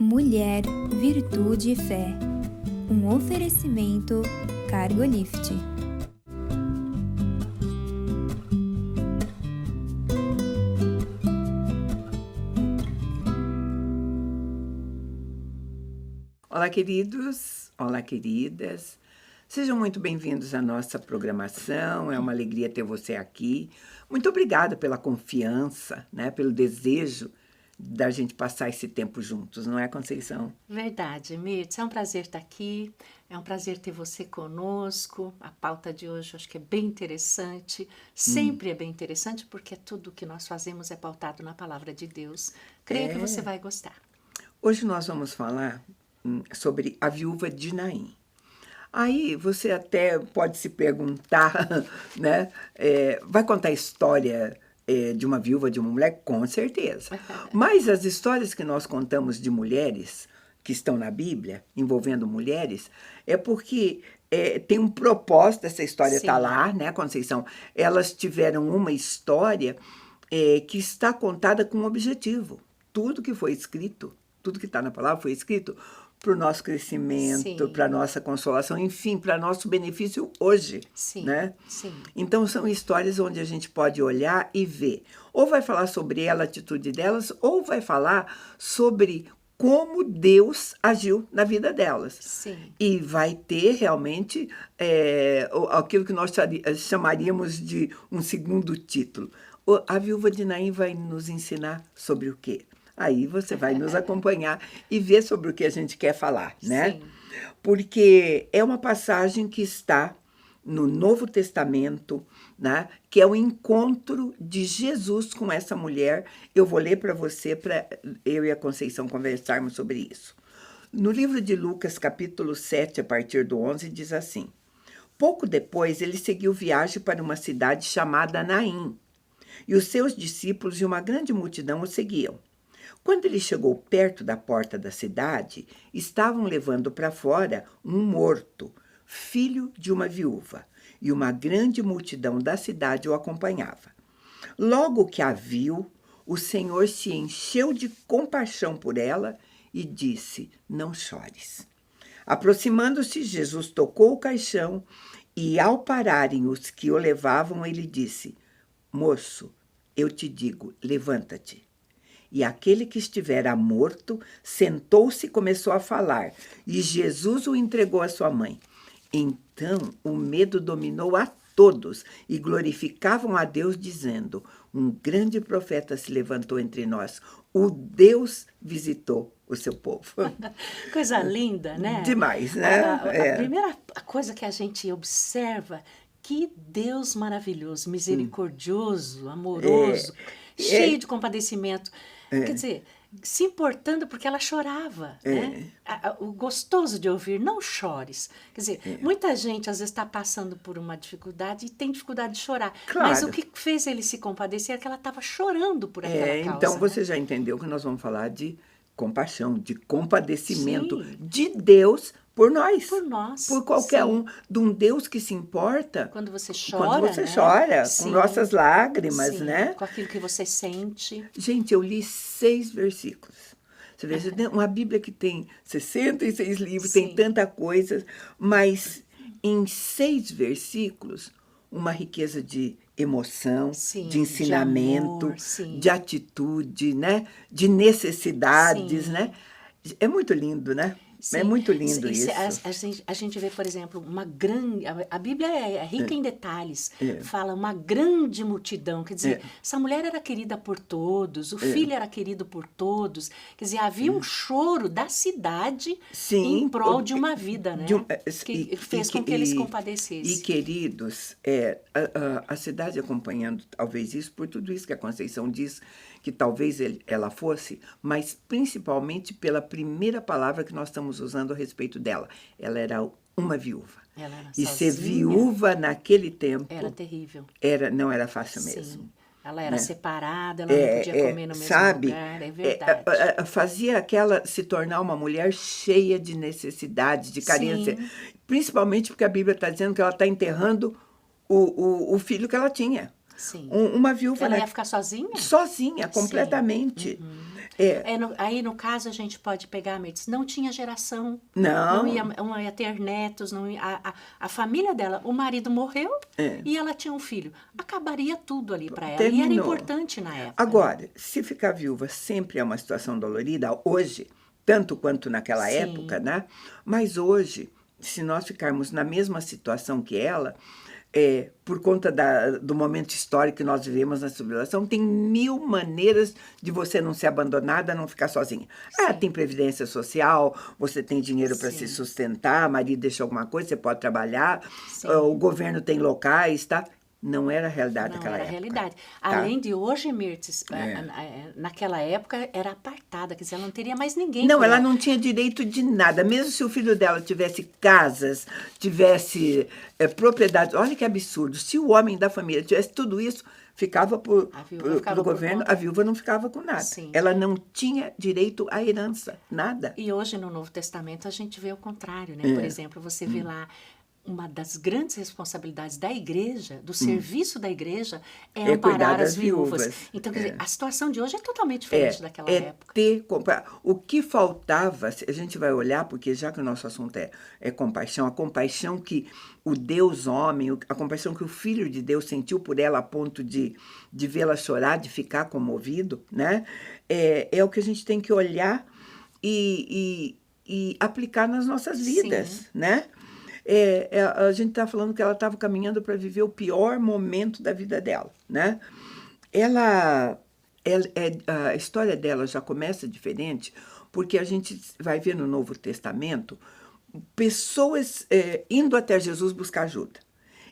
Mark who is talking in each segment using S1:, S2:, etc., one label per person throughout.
S1: Mulher, Virtude e Fé. Um oferecimento Cargolift.
S2: Olá, queridos, olá, queridas. Sejam muito bem-vindos à nossa programação. É uma alegria ter você aqui. Muito obrigada pela confiança, né, pelo desejo da gente passar esse tempo juntos, não é, Conceição?
S3: Verdade, Mirtz, é um prazer estar aqui, é um prazer ter você conosco. A pauta de hoje eu acho que é bem interessante, sempre é bem interessante porque tudo que nós fazemos é pautado na palavra de Deus. Creio que você vai gostar.
S2: Hoje nós vamos falar sobre a viúva de Naim. Aí você até pode se perguntar, né? Vai contar a história de uma viúva, de uma mulher? Com certeza. Mas as histórias que nós contamos de mulheres que estão na Bíblia, envolvendo mulheres, é porque tem um propósito, essa história está lá, né, Conceição? Elas tiveram uma história que está contada com um objetivo. Tudo que foi escrito, tudo que está na palavra foi escrito para o nosso crescimento, para a nossa consolação, enfim, para nosso benefício hoje, né?
S3: Sim.
S2: Então, são histórias onde a gente pode olhar e ver. Ou vai falar sobre ela, a atitude delas, ou vai falar sobre como Deus agiu na vida delas.
S3: Sim.
S2: E vai ter realmente aquilo que nós chamaríamos de um segundo título. A viúva de Naim vai nos ensinar sobre o quê? Aí você vai nos acompanhar e ver sobre o que a gente quer falar, né?
S3: Sim.
S2: Porque é uma passagem que está no Novo Testamento, né? Que é o encontro de Jesus com essa mulher. Eu vou ler para você, para eu e a Conceição conversarmos sobre isso. No livro de Lucas, capítulo 7, a partir do 11, diz assim: Pouco depois, ele seguiu viagem para uma cidade chamada Naim, e os seus discípulos e uma grande multidão o seguiam. Quando ele chegou perto da porta da cidade, estavam levando para fora um morto, filho de uma viúva, e uma grande multidão da cidade o acompanhava. Logo que a viu, o Senhor se encheu de compaixão por ela e disse: Não chores. Aproximando-se, Jesus tocou o caixão e, ao pararem os que o levavam, ele disse: Moço, eu te digo, levanta-te. E aquele que estivera morto sentou-se e começou a falar, e Jesus o entregou à sua mãe. Então o medo dominou a todos, e glorificavam a Deus, dizendo: Um grande profeta se levantou entre nós, o Deus visitou o seu povo.
S3: Coisa linda, né?
S2: Demais, né?
S3: A primeira coisa que a gente observa, que Deus maravilhoso, misericordioso, amoroso, cheio de compadecimento. Quer dizer, se importando porque ela chorava, né? O gostoso de ouvir, não chores. Quer dizer, muita gente às vezes está passando por uma dificuldade e tem dificuldade de chorar.
S2: Claro.
S3: Mas o que fez ele se compadecer é que ela estava chorando por aquela causa.
S2: Então você
S3: né?
S2: já entendeu que nós vamos falar de compaixão, de compadecimento
S3: Sim.
S2: de Deus por nós.
S3: Por nós,
S2: Por qualquer
S3: sim.
S2: um. De um Deus que se importa.
S3: Quando você chora,
S2: Quando você
S3: né?
S2: chora,
S3: Sim.
S2: com nossas lágrimas,
S3: Sim,
S2: né?
S3: com aquilo que você sente.
S2: Gente, eu li 6 versículos. Você vê, uma Bíblia que tem 66 livros, tem
S3: Sim.
S2: tanta coisa, mas em 6 versículos, uma riqueza de emoção,
S3: Sim,
S2: de ensinamento,
S3: de amor, sim.
S2: de atitude, né? De necessidades,
S3: Sim.
S2: né? É muito lindo, né?
S3: Sim.
S2: É muito lindo
S3: E
S2: isso.
S3: a gente vê, por exemplo, uma grande... A Bíblia é rica em detalhes. Fala uma grande multidão. Quer dizer, essa mulher era querida por todos, o filho era querido por todos. Quer dizer, havia um choro da cidade
S2: Sim,
S3: em prol de uma vida, né? Que fez com que eles
S2: E,
S3: compadecessem.
S2: queridos, a cidade acompanhando talvez isso, por tudo isso que a Conceição diz, que talvez ela fosse, mas principalmente pela primeira palavra que nós estamos usando a respeito dela. Ela era uma viúva.
S3: Ela era
S2: E ser
S3: sozinha.
S2: viúva naquele tempo
S3: Era terrível.
S2: não era fácil
S3: Sim.
S2: mesmo.
S3: Ela era separada, ela não podia comer no mesmo
S2: sabe,
S3: lugar, é verdade.
S2: Fazia aquela se tornar uma mulher cheia de necessidade, de carência.
S3: Sim.
S2: Principalmente porque a Bíblia está dizendo que ela está enterrando o filho que ela tinha.
S3: Sim.
S2: Uma viúva...
S3: Ela ia ficar sozinha?
S2: Sozinha, completamente.
S3: Aí, no caso, a gente pode pegar, Mirtz, não tinha geração,
S2: Não.
S3: não ia ter netos, a família dela, o marido morreu e ela tinha um filho. Acabaria tudo ali para ela.
S2: Terminou.
S3: E era importante na época.
S2: Agora, se ficar viúva sempre é uma situação dolorida, hoje, tanto quanto naquela
S3: Sim.
S2: época, né? Mas hoje, se nós ficarmos na mesma situação que ela, por conta do momento histórico que nós vivemos na civilização, tem 1000 maneiras de você não ser abandonada, não ficar sozinha. Tem previdência social, você tem dinheiro para se sustentar, marido deixa alguma coisa, você pode trabalhar, o governo tem locais, tá? Não era a realidade daquela época.
S3: Não era a realidade.
S2: Tá?
S3: Além de hoje, Mirtz, naquela época era apartada, quer dizer, ela não teria mais ninguém.
S2: Não, ela não tinha direito de nada. Mesmo se o filho dela tivesse casas, tivesse propriedades. Olha que absurdo. Se o homem da família tivesse tudo isso, ficava pro governo, a viúva não ficava com nada.
S3: Sim.
S2: Ela não tinha direito à herança, nada.
S3: E hoje, no Novo Testamento, a gente vê o contrário, né? Por exemplo, você vê lá uma das grandes responsabilidades da igreja, do serviço da igreja, é amparar as viúvas. Então, quer dizer, a situação de hoje é totalmente diferente daquela época.
S2: O que faltava, a gente vai olhar, porque já que o nosso assunto é compaixão, a compaixão que o Deus homem, a compaixão que o Filho de Deus sentiu por ela a ponto de vê-la chorar, de ficar comovido, né? É o que a gente tem que olhar e aplicar nas nossas vidas, né? A gente está falando que ela estava caminhando para viver o pior momento da vida dela, né? A história dela já começa diferente, porque a gente vai ver no Novo Testamento pessoas indo até Jesus buscar ajuda.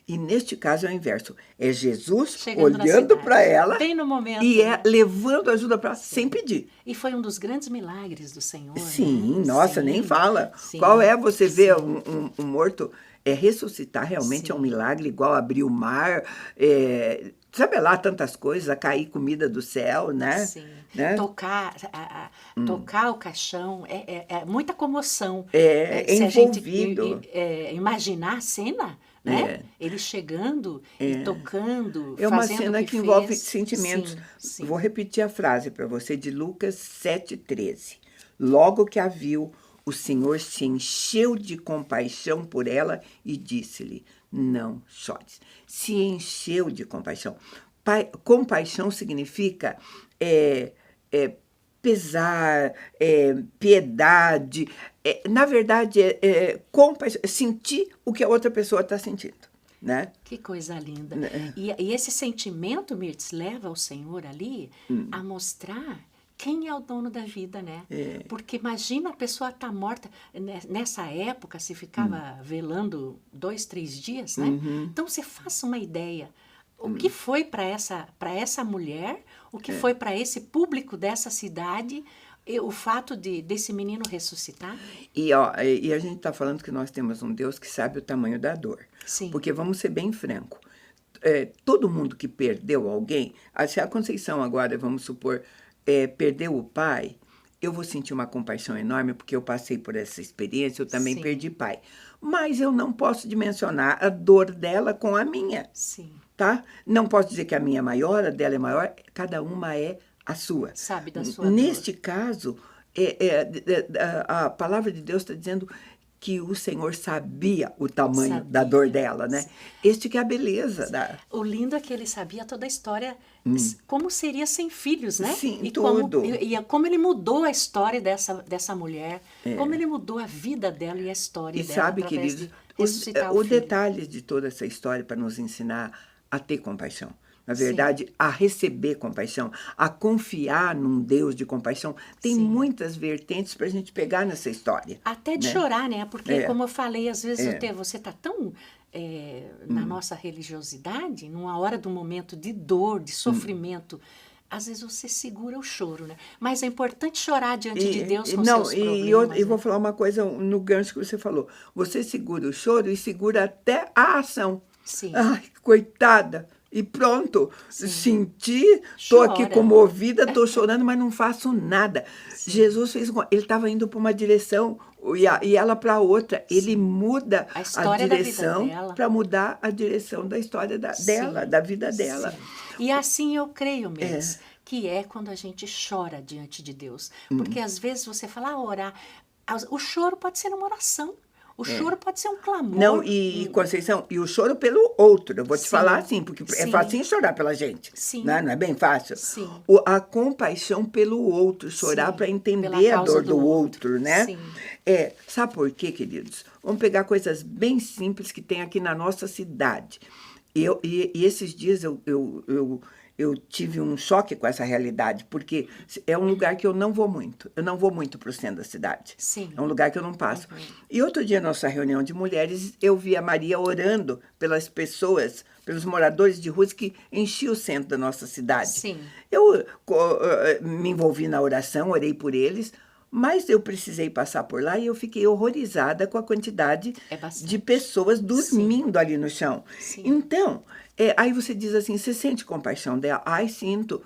S2: E neste caso é o inverso. É Jesus
S3: chegando
S2: olhando para ela
S3: bem no momento,
S2: e levando ajuda para ela sem pedir.
S3: E foi um dos grandes milagres do Senhor.
S2: Sim,
S3: né?
S2: nossa,
S3: Sim.
S2: nem fala.
S3: Sim.
S2: Qual é você ver um morto ressuscitar? Realmente é um milagre, igual abrir o mar, sabe lá, tantas coisas, a cair comida do céu, né?
S3: Sim.
S2: Né?
S3: Tocar o caixão, é muita comoção.
S2: Envolvido.
S3: Se a gente imaginar a cena, né? Ele chegando e tocando,
S2: é uma
S3: fazendo
S2: cena
S3: o que
S2: envolve
S3: fez.
S2: sentimentos.
S3: Sim.
S2: Vou repetir a frase para você de Lucas 7,13. Logo que a viu, o Senhor se encheu de compaixão por ela e disse-lhe, não chores. Se encheu de compaixão. Compaixão significa pesar, piedade. Na verdade, sentir o que a outra pessoa está sentindo. Né?
S3: Que coisa linda. E esse sentimento, Mirtz, leva o Senhor ali a mostrar quem é o dono da vida, né? Porque imagina a pessoa estar morta. Nessa época, se ficava velando 2, 3 dias, né? Então, você faça uma ideia. O que foi para essa mulher, o que foi para esse público dessa cidade, o fato desse menino ressuscitar?
S2: E a gente está falando que nós temos um Deus que sabe o tamanho da dor.
S3: Sim.
S2: Porque, vamos ser bem franco, todo mundo que perdeu alguém, se a Conceição agora, vamos supor, perdeu o pai, eu vou sentir uma compaixão enorme, porque eu passei por essa experiência, eu também perdi pai. Mas eu não posso dimensionar a dor dela com a minha.
S3: Sim.
S2: Tá? Não posso dizer que a minha é maior, a dela é maior, cada uma é a sua.
S3: Sabe da sua
S2: Neste
S3: dor.
S2: caso, a palavra de Deus está dizendo que o Senhor sabia o tamanho da dor dela, né? Este que é a beleza.
S3: O lindo é que ele sabia toda a história, como seria sem filhos, né?
S2: Sim,
S3: e
S2: tudo.
S3: Como ele mudou a história dessa mulher, como ele mudou a vida dela e a história
S2: E
S3: dela.
S2: sabe, queridos, o detalhe de toda essa história para nos ensinar a ter compaixão. Na verdade, a receber compaixão, a confiar num Deus de compaixão. Tem muitas vertentes para a gente pegar nessa história.
S3: Até de chorar, né? Porque, como eu falei, às vezes você está tão na nossa religiosidade, numa hora do momento de dor, de sofrimento, às vezes você segura o choro, né? Mas é importante chorar diante de Deus com seus problemas.
S2: E vou falar uma coisa no gancho que você falou. Você segura o choro e segura até a ação.
S3: Sim.
S2: Ai, coitada. E pronto, senti, estou aqui comovida, estou chorando, mas não faço nada. Sim. Jesus fez, ele estava indo para uma direção e ela para outra. Sim. Ele muda a direção para mudar a direção da história dela, da vida dela.
S3: Sim. E assim eu creio mesmo, que é quando a gente chora diante de Deus. Porque às vezes você fala, orar, o choro pode ser uma oração. O choro pode ser um clamor.
S2: Não, e Conceição, e o choro pelo outro, eu vou te
S3: Sim,
S2: falar assim, porque é
S3: sim.
S2: facinho chorar pela gente,
S3: Sim.
S2: né? Não é bem fácil?
S3: Sim.
S2: A compaixão pelo outro, chorar
S3: Sim,
S2: para
S3: pela
S2: entender a
S3: causa
S2: dor
S3: do
S2: do
S3: outro.
S2: outro, né?
S3: Sim.
S2: Sabe por quê, queridos? Vamos pegar coisas bem simples que tem aqui na nossa cidade. E esses dias eu tive um choque com essa realidade, porque é um lugar que eu não vou muito. Eu não vou muito para o centro da cidade.
S3: Sim.
S2: É um lugar que eu não passo. E outro dia, na nossa reunião de mulheres, eu vi a Maria orando pelas pessoas, pelos moradores de ruas que enchiam o centro da nossa cidade.
S3: Sim.
S2: Eu me envolvi na oração, orei por eles, mas eu precisei passar por lá e eu fiquei horrorizada com a quantidade de pessoas dormindo ali no chão.
S3: Sim.
S2: Então, aí você diz assim, você sente compaixão dela? Ai, sinto.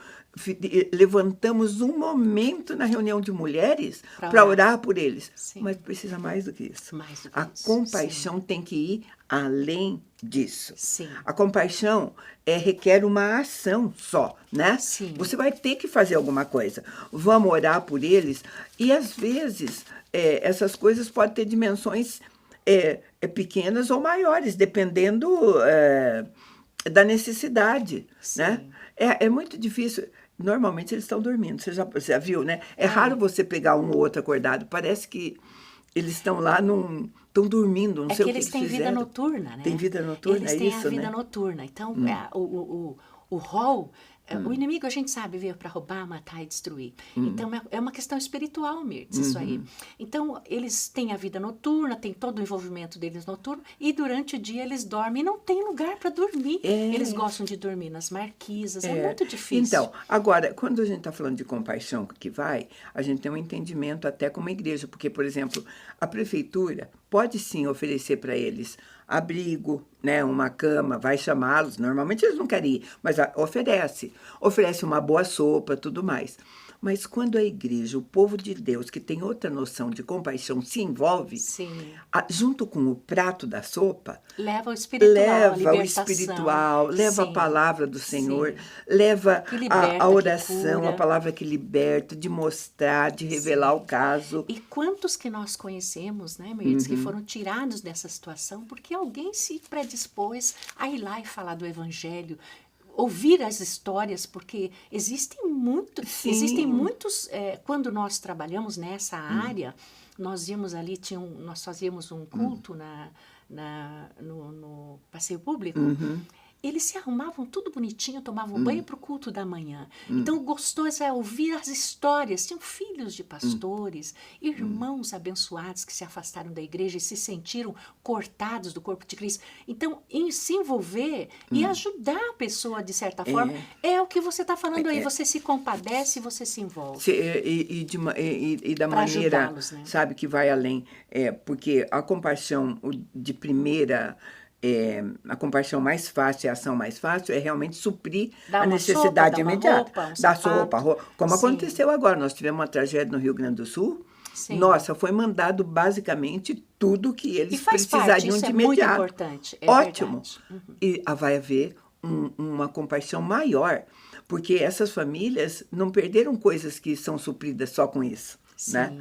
S2: Levantamos um momento na reunião de mulheres para orar por eles.
S3: Sim.
S2: Mas precisa mais do que isso.
S3: Mais do que
S2: A
S3: isso.
S2: compaixão tem que ir além disso.
S3: Sim.
S2: A compaixão requer uma ação só, né?
S3: Sim.
S2: Você vai ter que fazer alguma coisa. Vamos orar por eles. E, às vezes, essas coisas podem ter dimensões pequenas ou maiores, dependendo da necessidade,
S3: Sim.
S2: né? É muito difícil. Normalmente eles estão dormindo, você já viu, né? É raro você pegar um ou outro acordado. Parece que eles estão lá, estão dormindo, não sei o que eles fizeram.
S3: É que eles têm vida noturna, né?
S2: Tem vida noturna,
S3: eles
S2: é
S3: têm
S2: isso,
S3: a vida
S2: né?
S3: noturna. Então, o rol... O inimigo, a gente sabe, veio para roubar, matar e destruir. Então, é uma questão espiritual, Mirtz, isso aí. Então, eles têm a vida noturna, tem todo o envolvimento deles noturno, e durante o dia eles dormem e não tem lugar para dormir. Eles gostam de dormir nas marquisas, é muito difícil.
S2: Então, agora, quando a gente está falando de compaixão a gente tem um entendimento até como igreja, porque, por exemplo, a prefeitura pode sim oferecer para eles abrigo, né, uma cama, vai chamá-los. Normalmente eles não querem ir, mas oferece uma boa sopa, tudo mais. Mas quando a igreja, o povo de Deus, que tem outra noção de compaixão, se envolve,
S3: Sim.
S2: Junto com o prato da sopa,
S3: leva o espiritual,
S2: leva a
S3: Sim.
S2: palavra do Senhor,
S3: Sim.
S2: leva
S3: Que liberta,
S2: a oração,
S3: que cura.
S2: a palavra que liberta, de mostrar, de revelar o caso.
S3: E quantos que nós conhecemos, né, Mirtz, que foram tirados dessa situação porque alguém se predispôs a ir lá e falar do evangelho, ouvir as histórias, porque existem muitos, quando nós trabalhamos nessa área, nós íamos ali, nós fazíamos um culto no passeio público, eles se arrumavam tudo bonitinho, tomavam banho para o culto da manhã. Então, o gostoso é ouvir as histórias. Tinham filhos de pastores, irmãos abençoados que se afastaram da igreja e se sentiram cortados do corpo de Cristo. Então, se envolver e ajudar a pessoa, de certa forma, é o que você está falando aí. Você se compadece e você se envolve.
S2: E da
S3: Pra
S2: maneira,
S3: ajudá-los, né?
S2: sabe, que vai além. Porque a compaixão de primeira... a compaixão mais fácil, a ação mais fácil é realmente suprir
S3: Dá
S2: a
S3: uma
S2: necessidade
S3: sopa, dá uma
S2: imediata.
S3: roupa, um
S2: Dá
S3: sapato.
S2: sopa, como
S3: Sim.
S2: aconteceu agora. Nós tivemos uma tragédia no Rio Grande do Sul.
S3: Sim.
S2: Nossa, foi mandado basicamente tudo que eles
S3: E faz
S2: precisariam
S3: parte, isso
S2: de
S3: é
S2: imediato.
S3: muito importante. É
S2: Ótimo.
S3: verdade.
S2: E vai haver uma compaixão maior, porque essas famílias não perderam coisas que são supridas só com isso. Né?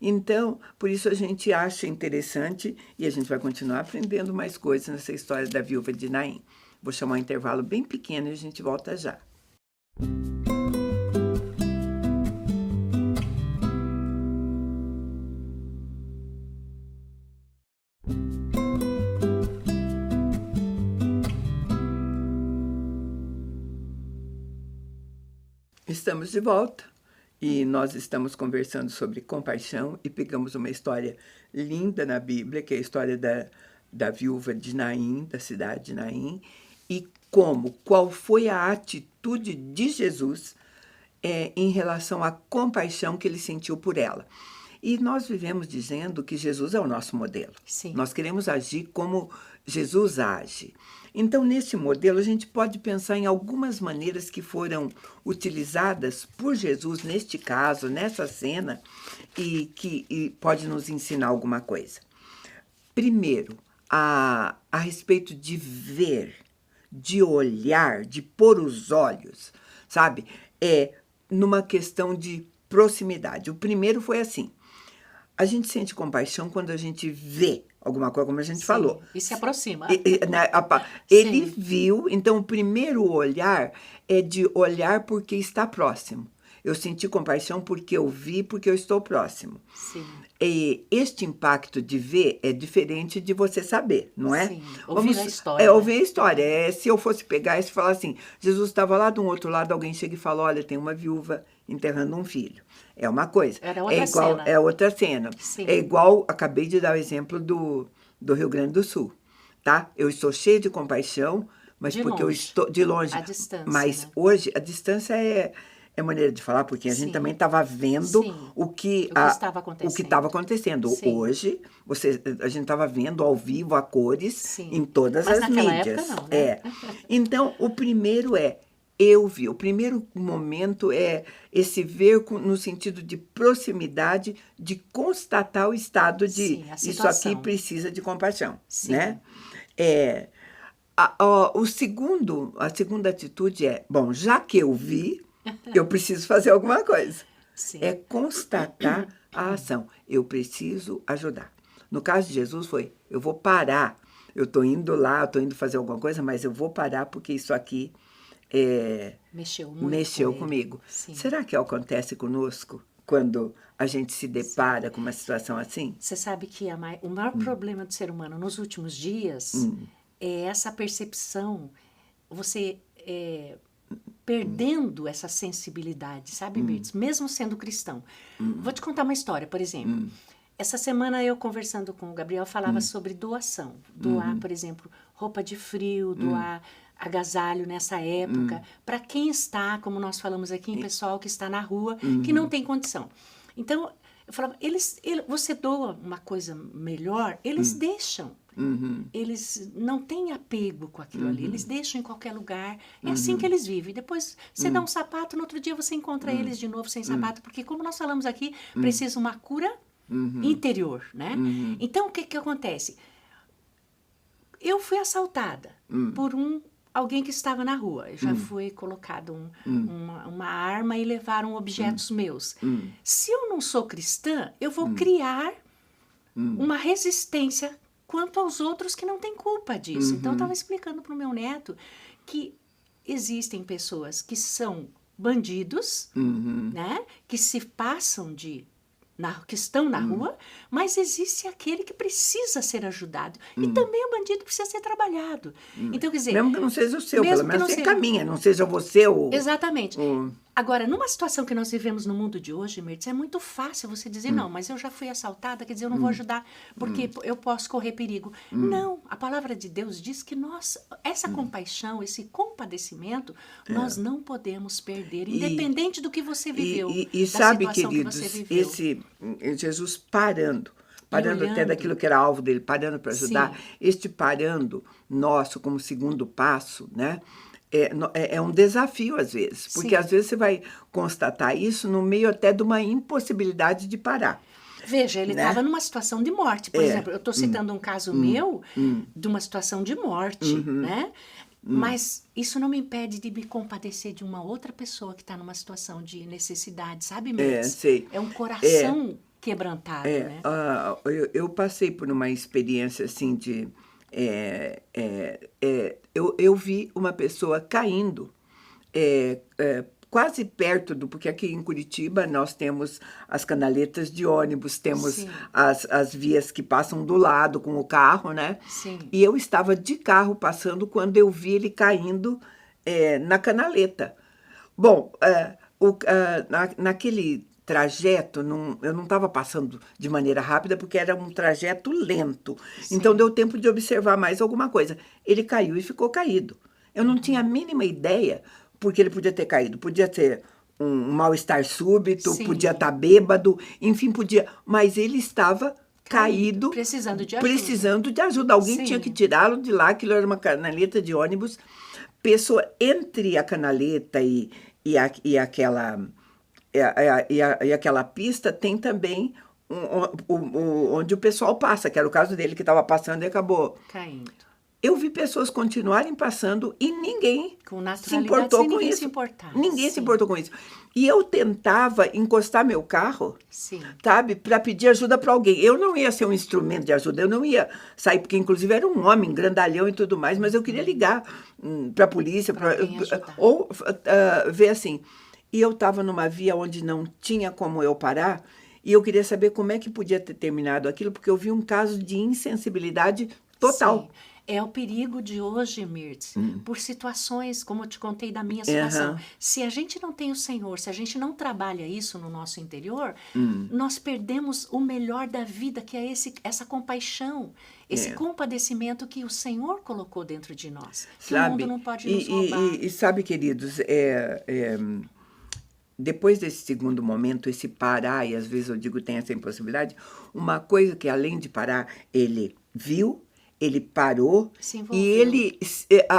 S2: Então, por isso a gente acha interessante e a gente vai continuar aprendendo mais coisas nessa história da viúva de Naim. Vou chamar um intervalo bem pequeno e a gente volta já. Estamos de volta. E nós estamos conversando sobre compaixão e pegamos uma história linda na Bíblia, que é a história da viúva de Naim, da cidade de Naim, e qual foi a atitude de Jesus em relação à compaixão que ele sentiu por ela. E nós vivemos dizendo que Jesus é o nosso modelo.
S3: Sim.
S2: Nós queremos agir como Jesus age. Então, nesse modelo, a gente pode pensar em algumas maneiras que foram utilizadas por Jesus, neste caso, nessa cena, e que pode nos ensinar alguma coisa. Primeiro, a respeito de ver, de olhar, de pôr os olhos, sabe? numa questão de proximidade. O primeiro foi assim, a gente sente compaixão quando a gente vê alguma coisa, como a gente falou.
S3: E se aproxima.
S2: Né, ele viu, então o primeiro olhar é de olhar porque está próximo. Eu senti compaixão porque eu vi, porque eu estou próximo.
S3: Sim.
S2: E este impacto de ver é diferente de você saber, não é?
S3: Sim, ouvir a história.
S2: Ouvir a história. Se eu fosse pegar e falar assim, Jesus estava lá do outro lado, alguém chega e fala, olha, tem uma viúva enterrando um filho. É uma coisa.
S3: Era outra cena.
S2: É outra cena.
S3: Sim.
S2: É igual, acabei de dar o exemplo do Rio Grande do Sul, tá? Eu estou cheia de compaixão, mas porque eu estou de longe.
S3: A distância,
S2: mas
S3: né?
S2: hoje a distância é maneira de falar, porque a gente também estava vendo o que estava acontecendo.
S3: Sim.
S2: Hoje, a gente estava vendo ao vivo, a cores, em todas
S3: Mas
S2: as
S3: naquela
S2: mídias.
S3: época não, né?
S2: Então, o primeiro eu vi. O primeiro momento é esse ver no sentido de proximidade, de constatar o estado de
S3: Sim, a
S2: isso
S3: situação.
S2: aqui precisa de compaixão,
S3: Sim.
S2: né? A segunda atitude é, bom, já que eu vi, eu preciso fazer alguma coisa.
S3: Sim.
S2: É constatar a ação. Eu preciso ajudar. No caso de Jesus foi, eu vou parar. Eu estou indo lá, estou indo fazer alguma coisa, mas eu vou parar porque isso aqui mexeu comigo.
S3: Sim.
S2: Será que acontece conosco quando a gente se depara com uma situação assim?
S3: Você sabe que o maior problema do ser humano nos últimos dias é essa percepção, você perdendo essa sensibilidade, sabe, Mirtz? Mesmo sendo cristão. Vou te contar uma história, por exemplo. Essa semana eu, conversando com o Gabriel, falava sobre doação. Doar, por exemplo, roupa de frio, doar agasalho nessa época, para quem está, como nós falamos aqui, pessoal que está na rua, que não tem condição. Então, eu falava, você doa uma coisa melhor, eles deixam. Eles não têm apego com aquilo ali, eles deixam em qualquer lugar, é assim que eles vivem. Depois você dá um sapato, no outro dia você encontra eles de novo sem sapato, porque como nós falamos aqui, precisa uma cura interior, né? Então, o que acontece? Eu fui assaltada por alguém que estava na rua. Já foi colocado uma arma e levaram objetos meus. Se eu não sou cristã, eu vou criar uma resistência quanto aos outros que não têm culpa disso. Então, eu estava explicando para o meu neto que existem pessoas que são bandidos, né? Que se passam que estão na rua, mas existe aquele que precisa ser ajudado. E também o bandido precisa ser trabalhado. Então, quer dizer...
S2: Mesmo que não seja o seu, pelo menos você caminha, não seja você o...
S3: Exatamente. Agora, numa situação que nós vivemos no mundo de hoje, Mirtz, é muito fácil você dizer, não, mas eu já fui assaltada, quer dizer, eu não vou ajudar, porque eu posso correr perigo. Não, a palavra de Deus diz que essa compaixão, esse compadecimento, nós não podemos perder, independente do que você viveu,
S2: da
S3: sabe,
S2: situação queridos, que você viveu. Jesus parando até daquilo que era alvo dele, parando para ajudar, este parando nosso como segundo passo, né? É um desafio, às vezes, porque às vezes você vai constatar isso no meio até de uma impossibilidade de parar.
S3: Veja, ele estava numa situação de morte. Por exemplo, eu estou citando um caso meu de uma situação de morte, né? Mas isso não me impede de me compadecer de uma outra pessoa que está numa situação de necessidade, sabe, Mirtz?
S2: Sei.
S3: É um coração quebrantado, né?
S2: Eu passei por uma experiência assim de... eu vi uma pessoa caindo quase perto porque aqui em Curitiba nós temos as canaletas de ônibus, temos as vias que passam do lado com o carro, né?
S3: Sim.
S2: E eu estava de carro passando quando eu vi ele caindo na canaleta. Bom, naquele trajeto, eu não estava passando de maneira rápida, porque era um trajeto lento. Sim. Então, deu tempo de observar mais alguma coisa. Ele caiu e ficou caído. Eu não tinha a mínima ideia porque ele podia ter caído. Podia ter um mal-estar súbito, podia estar bêbado, enfim, podia... Mas ele estava caído,
S3: precisando de ajuda.
S2: Alguém tinha que tirá-lo de lá, aquilo era uma canaleta de ônibus. Pessoa entre a canaleta e aquela pista tem também onde o pessoal passa, que era o caso dele que estava passando e acabou
S3: caindo.
S2: eu vi pessoas continuarem passando e ninguém
S3: Com
S2: se
S3: naturalidade,
S2: importou
S3: sem
S2: com
S3: ninguém
S2: isso.
S3: se importar.
S2: Ninguém se
S3: Sim.
S2: importou com isso. E eu tentava encostar meu carro,
S3: Sim.
S2: sabe, para pedir ajuda para alguém. Eu não ia ser um instrumento de ajuda, eu não ia sair, porque inclusive era um homem grandalhão e tudo mais, mas eu queria ligar para a polícia,
S3: Pra alguém ajudar.
S2: ou ver assim. E eu estava numa via onde não tinha como eu parar, e eu queria saber como é que podia ter terminado aquilo, porque eu vi um caso de insensibilidade total.
S3: Sim. É o perigo de hoje, Mirtz, por situações, como eu te contei da minha situação.
S2: Aham.
S3: Se a gente não tem o Senhor, se a gente não trabalha isso no nosso interior, nós perdemos o melhor da vida, que é essa compaixão, esse compadecimento que o Senhor colocou dentro de nós. Que o mundo não pode nos roubar.
S2: E sabe, queridos, depois desse segundo momento, esse parar, e às vezes eu digo tem essa impossibilidade, uma coisa que além de parar, ele viu, ele parou,
S3: Se
S2: e
S3: envolveu.
S2: ele,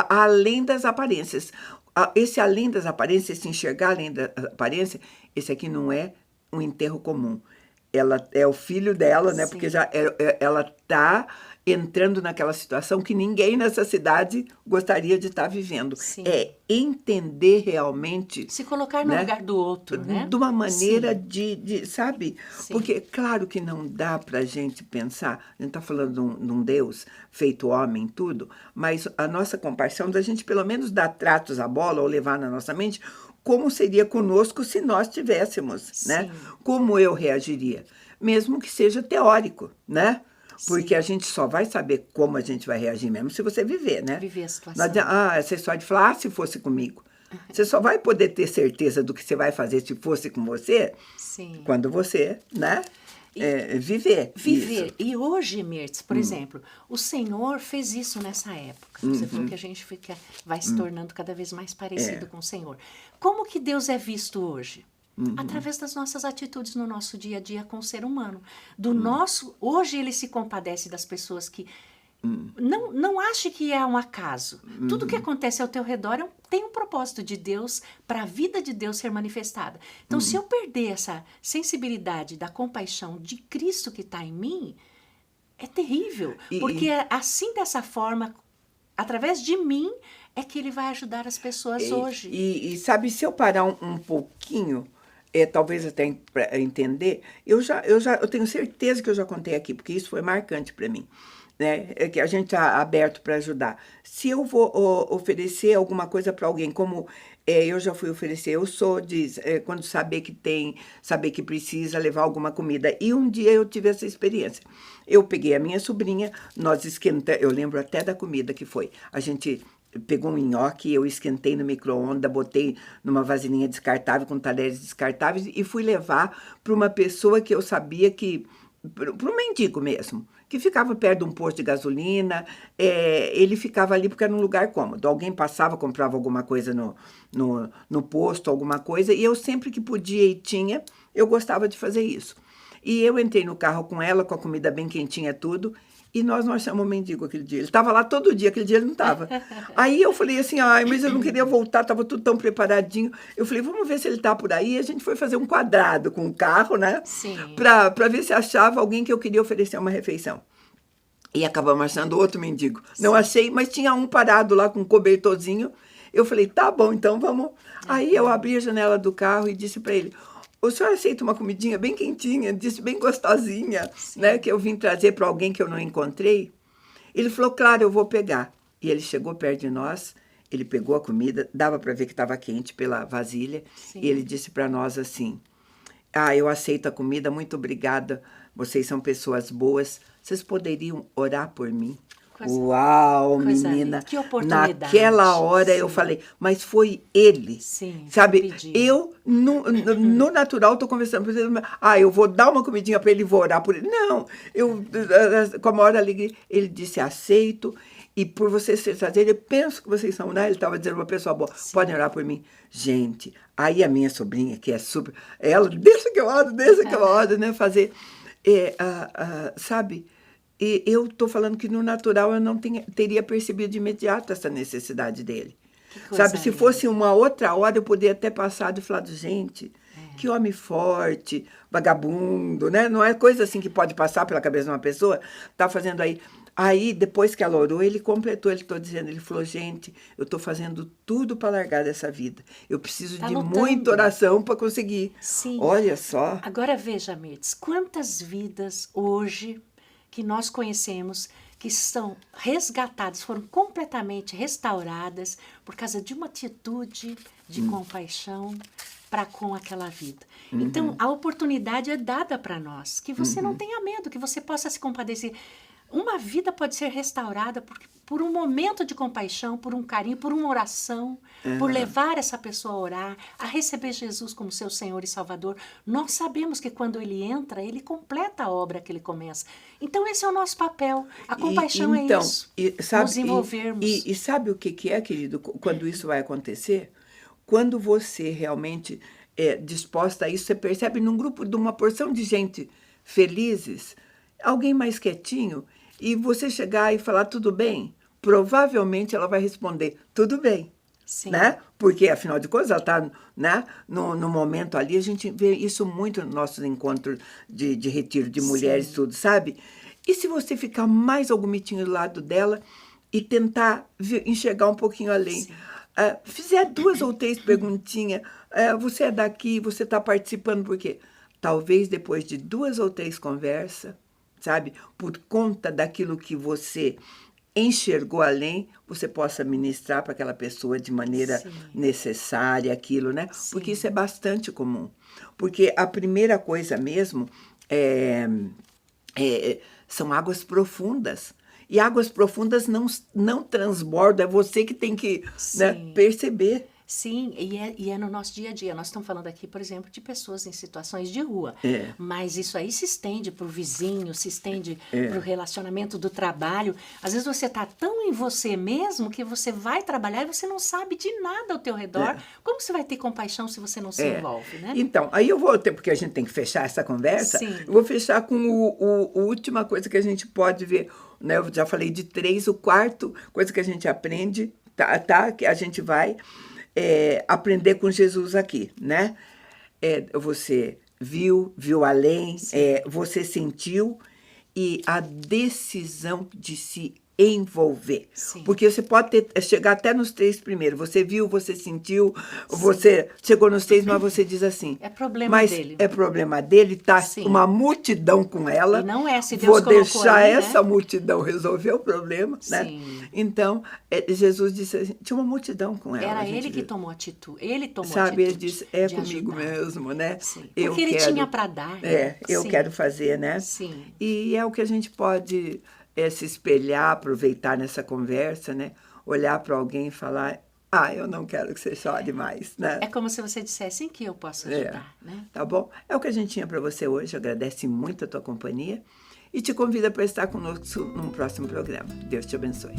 S2: além das aparências, esse além das aparências, esse enxergar além da aparência, esse aqui não é um enterro comum. Ela é o filho dela, né?
S3: Sim.
S2: Porque já ela está entrando naquela situação que ninguém nessa cidade gostaria de estar vivendo.
S3: Sim.
S2: É entender realmente,
S3: Se colocar no
S2: né,
S3: lugar do outro, né?
S2: de uma maneira
S3: Sim.
S2: sabe?
S3: Sim.
S2: Porque claro que não dá para a gente pensar, a gente está falando de um Deus feito homem, tudo, mas a nossa compaixão da gente pelo menos dar tratos à bola ou levar na nossa mente como seria conosco se nós tivéssemos, né?
S3: Sim.
S2: Como eu reagiria, mesmo que seja teórico, né? Porque
S3: Sim.
S2: a gente só vai saber como a gente vai reagir mesmo se você viver, né?
S3: Viver a situação.
S2: Não adianta, essa história de falar, se fosse comigo. Você só vai poder ter certeza do que você vai fazer se fosse com você
S3: Sim.
S2: quando você, né, viver.
S3: Viver.
S2: Isso.
S3: E hoje, Mirtz, por exemplo, o Senhor fez isso nessa época. Você falou que a gente vai se tornando cada vez mais parecido com o Senhor. Como que Deus é visto hoje? Através das nossas atitudes no nosso dia a dia com o ser humano. Hoje ele se compadece das pessoas que não ache que é um acaso. Tudo que acontece ao teu redor tem um propósito de Deus para a vida de Deus ser manifestada. Então, se eu perder essa sensibilidade da compaixão de Cristo que está em mim, é terrível. Porque assim, dessa forma, através de mim, é que ele vai ajudar as pessoas hoje.
S2: E sabe, se eu parar um pouquinho, talvez até para entender, eu tenho certeza que eu já contei aqui, porque isso foi marcante para mim. Né, que a gente está aberto para ajudar. Se eu vou oferecer alguma coisa para alguém, como eu já fui oferecer, eu sou quando saber que tem, saber que precisa levar alguma comida. E um dia eu tive essa experiência. Eu peguei a minha sobrinha, nós esquentamos, eu lembro até da comida que foi. A gente pegou um nhoque, eu esquentei no micro-ondas, botei numa vasilhinha descartável com talheres descartáveis e fui levar para uma pessoa que eu sabia que, para um mendigo mesmo, que ficava perto de um posto de gasolina, ele ficava ali porque era um lugar cômodo. Alguém passava, comprava alguma coisa no posto, alguma coisa, e eu sempre que podia e tinha, eu gostava de fazer isso. E eu entrei no carro com ela, com a comida bem quentinha, tudo, e nós chamamos o mendigo aquele dia. Ele estava lá todo dia, aquele dia ele não estava. Aí eu falei assim, mas eu não queria voltar, estava tudo tão preparadinho. Eu falei, vamos ver se ele está por aí. E a gente foi fazer um quadrado com o carro, né?
S3: Sim.
S2: Para ver se achava alguém que eu queria oferecer uma refeição. E acabamos achando outro mendigo. Sim. Não achei, mas tinha um parado lá com um cobertorzinho. Eu falei, tá bom, então vamos. Aí eu abri a janela do carro e disse para ele, o senhor aceita uma comidinha bem quentinha, disse bem gostosinha, né, que eu vim trazer para alguém que eu não encontrei? Ele falou, claro, eu vou pegar. E ele chegou perto de nós, ele pegou a comida, dava para ver que estava quente pela vasilha,
S3: Sim.
S2: E ele disse para nós assim, eu aceito a comida, muito obrigada, vocês são pessoas boas, vocês poderiam orar por mim? Uau, menina,
S3: que oportunidade.
S2: Naquela hora
S3: Sim.
S2: eu falei, mas foi ele,
S3: Sim,
S2: sabe, eu no natural estou conversando, eu vou dar uma comidinha para ele, vou orar por ele, não, eu com a maior alegria, ele disse, aceito, e por vocês ser trazer, eu penso que vocês são, né, ele estava dizendo uma pessoa boa, sim, podem orar por mim, gente, aí a minha sobrinha, que é super, ela, deixa que eu oro, né, fazer, sabe, e eu estou falando que no natural eu não teria percebido de imediato essa necessidade dele. Sabe, se fosse uma outra hora, eu poderia ter passado e falado, gente, que homem forte, vagabundo, né? Não é coisa assim que pode passar pela cabeça de uma pessoa, tá fazendo aí. Aí, depois que ela orou, ele completou, ele estou dizendo, ele falou, gente, eu estou fazendo tudo para largar dessa vida. Eu preciso
S3: Tá
S2: de
S3: lutando.
S2: muita oração para conseguir.
S3: Sim.
S2: Olha só.
S3: Agora veja, Mirtz, quantas vidas hoje que nós conhecemos que são resgatadas, foram completamente restauradas por causa de uma atitude de compaixão para com aquela vida. Então, a oportunidade é dada para nós, que você não tenha medo, que você possa se compadecer. Uma vida pode ser restaurada por um momento de compaixão, por um carinho, por uma oração, por levar essa pessoa a orar, a receber Jesus como seu Senhor e Salvador. Nós sabemos que quando ele entra, ele completa a obra que ele começa. Então, esse é o nosso papel. A compaixão é isso, nos envolvermos.
S2: E sabe o que é, querido, quando isso vai acontecer? Quando você realmente é disposta a isso, você percebe num grupo de uma porção de gente felizes, alguém mais quietinho, e você chegar e falar, tudo bem? Provavelmente ela vai responder, tudo bem.
S3: Sim.
S2: Né? Porque, afinal de contas, ela está, né, no momento ali, a gente vê isso muito nos nossos encontros de retiro de mulheres, tudo, sabe? E se você ficar mais algum mitinho do lado dela e tentar enxergar um pouquinho além? Fizer 2 ou 3 perguntinhas, você é daqui, você está participando por quê? Talvez depois de 2 ou 3 conversas, sabe? Por conta daquilo que você enxergou além, você possa ministrar para aquela pessoa de maneira necessária aquilo, né?
S3: Sim.
S2: Porque isso é bastante comum. Porque a primeira coisa mesmo são águas profundas. E águas profundas não transbordam, é você que tem que, né, perceber.
S3: Sim, e é no nosso dia a dia. Nós estamos falando aqui, por exemplo, de pessoas em situações de rua. Mas isso aí se estende para o vizinho, se estende para o relacionamento do trabalho. Às vezes você está tão em você mesmo que você vai trabalhar e você não sabe de nada ao teu redor. Como você vai ter compaixão se você não se envolve, né?
S2: Então, aí eu vou ter, porque a gente tem que fechar essa conversa, eu vou fechar com a última coisa que a gente pode ver, né? Eu já falei de 3, o quarto coisa que a gente aprende, tá? Que a gente vai aprender com Jesus aqui, né? Você viu além, você sentiu, e a decisão de se envolver. Porque você pode chegar até nos 3 primeiros. Você viu, você sentiu, você chegou nos 3, mas você diz assim...
S3: É problema dele.
S2: É problema dele, tá uma multidão com ela.
S3: E não é, se Deus
S2: vou deixar
S3: ali,
S2: essa
S3: né?
S2: multidão resolver o problema, né? Então, Jesus disse assim, tinha uma multidão com ela.
S3: Era ele que tomou atitude. Ele tomou
S2: atitude.
S3: Ele
S2: disse,
S3: de
S2: comigo
S3: ajudar.
S2: mesmo, né?
S3: Porque ele tinha para dar. Né?
S2: Eu quero fazer, né? E é o que a gente pode... se espelhar, aproveitar nessa conversa, né? Olhar para alguém e falar, eu não quero que você chore mais, né?
S3: É como se você dissesse, em que eu posso ajudar, né?
S2: Tá bom? É o que a gente tinha para você hoje. Agradece muito a tua companhia e te convida para estar conosco num próximo programa. Deus te abençoe.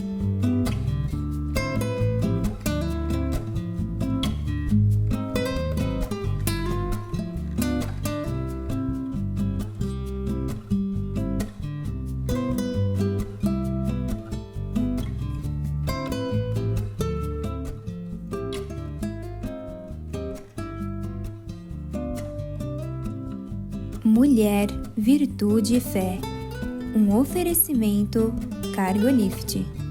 S1: Mulher, Virtude e Fé. Um oferecimento Cargolift.